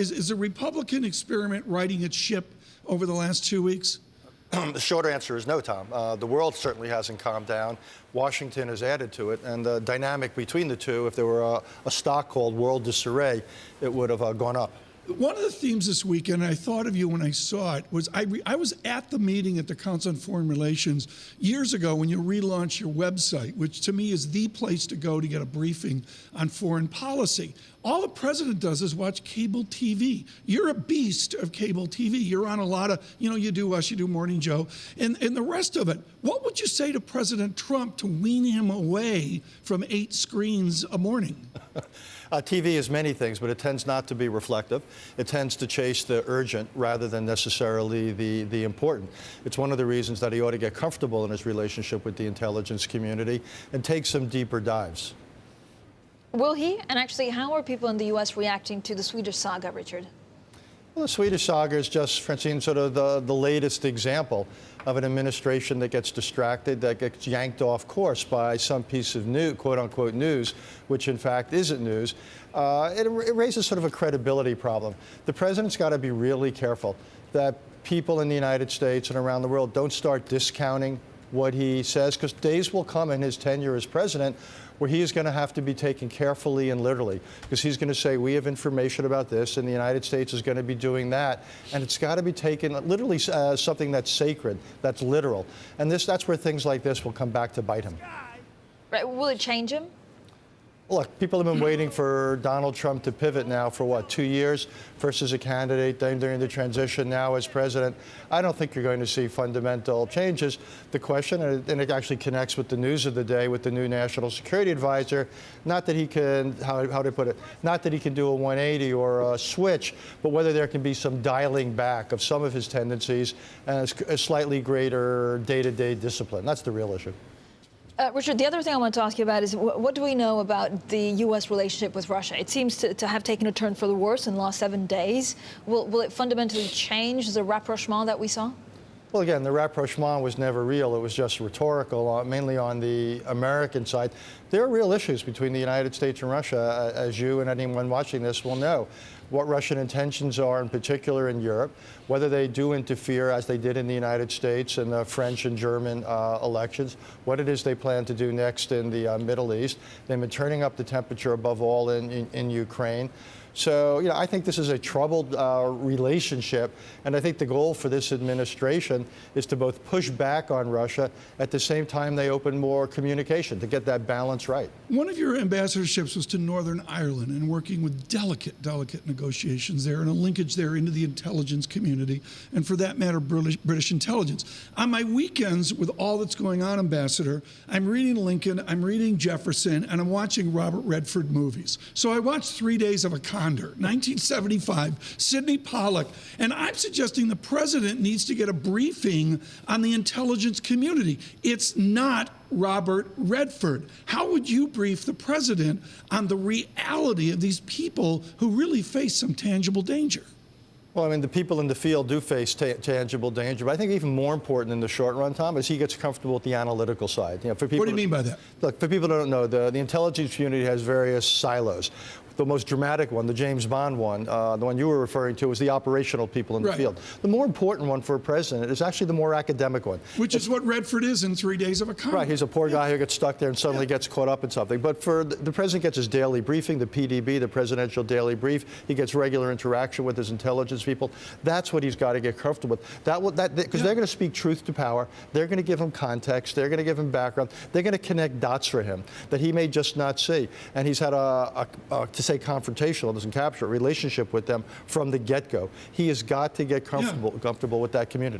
Is the Republican experiment righting its ship over the last 2 weeks? The short answer is no, Tom. The world certainly hasn't calmed down. Washington has added to it, and the dynamic between the two, if there were a stock called World Disarray, it would have gone up. One of the themes this weekend, I thought of you when I saw it, was I was at the meeting at the Council on Foreign Relations years ago when you relaunched your website, which to me is the place to go to get a briefing on foreign policy. All the president does is watch cable TV. You're a beast of cable TV. You're on a lot of, you do Us, you do Morning Joe, and the rest of it. What would you say to President Trump to wean him away from 8 screens a morning? TV is many things, but it tends not to be reflective. It tends to chase the urgent rather than necessarily the important. It's one of the reasons that he ought to get comfortable in his relationship with the intelligence community and take some deeper dives. Will he? And actually, how are people in the U.S. reacting to the Swedish saga, Richard? Well, the Swedish saga is just, Francine, sort of the latest example of an administration that gets distracted, that gets yanked off course by some piece of new, quote-unquote news, which in fact isn't news. It raises sort of a credibility problem. The president's got to be really careful that people in the United States and around the world don't start discounting what he says, because days will come in his tenure as president where he is going to have to be taken carefully and literally, because he's going to say, we have information about this, and the United States is going to be doing that, and it's got to be taken literally as something that's sacred, that's literal. And that's where things like this will come back to bite him. Right. Will it change him? Look, people have been waiting for Donald Trump to pivot now for, what, 2 years? First as a candidate, then during the transition, now as president. I don't think you're going to see fundamental changes. The question, and it actually connects with the news of the day with the new National Security Advisor, not that he can, how to put it, not that he can do a 180 or a switch, but whether there can be some dialing back of some of his tendencies and a slightly greater day-to-day discipline. That's the real issue. Richard, the other thing I want to ask you about is what do we know about the U.S. relationship with Russia? It seems to have taken a turn for the worse in the last 7 days. Will it fundamentally change the rapprochement that we saw? Well, again, the rapprochement was never real. It was just rhetorical, mainly on the American side. There are real issues between the United States and Russia, as you and anyone watching this will know. What Russian intentions are, in particular in Europe, whether they do interfere, as they did in the United States in the French and German elections, what it is they plan to do next in the Middle East. They've been turning up the temperature above all in Ukraine. So, I think this is a troubled relationship, and I think the goal for this administration is to both push back on Russia at the same time they open more communication to get that balance right. One of your ambassadorships was to Northern Ireland and working with delicate negotiations there and a linkage there into the intelligence community, and for that matter, British intelligence. On my weekends, with all that's going on, Ambassador, I'm reading Lincoln, I'm reading Jefferson, and I'm watching Robert Redford movies. So I watched 3 Days of a Condor, 1975, Sidney Pollack, and I'm suggesting the president needs to get a briefing on the intelligence community. It's not Robert Redford. How would you brief the president on the reality of these people who really face some tangible danger? Well, I mean, the people in the field do face tangible danger, but I think even more important in the short run, Tom, is he gets comfortable with the analytical side. For people, what do you mean by that? Look, for people who don't know, the intelligence community has various silos. The most dramatic one, the James Bond one, the one you were referring to, is the operational people in the field. The more important one for a president is actually the more academic one. Which is what Redford is in 3 Days of a Condor. Right, he's a poor guy who gets stuck there and suddenly gets caught up in something. But for the president gets his daily briefing, the PDB, the Presidential Daily Brief. He gets regular interaction with his intelligence people. That's what he's got to get comfortable with. Because they're going to speak truth to power. They're going to give him context. They're going to give him background. They're going to connect dots for him that he may just not see. And he's had to say confrontational, doesn't capture a relationship with them from the get-go. He has got to get comfortable with that community.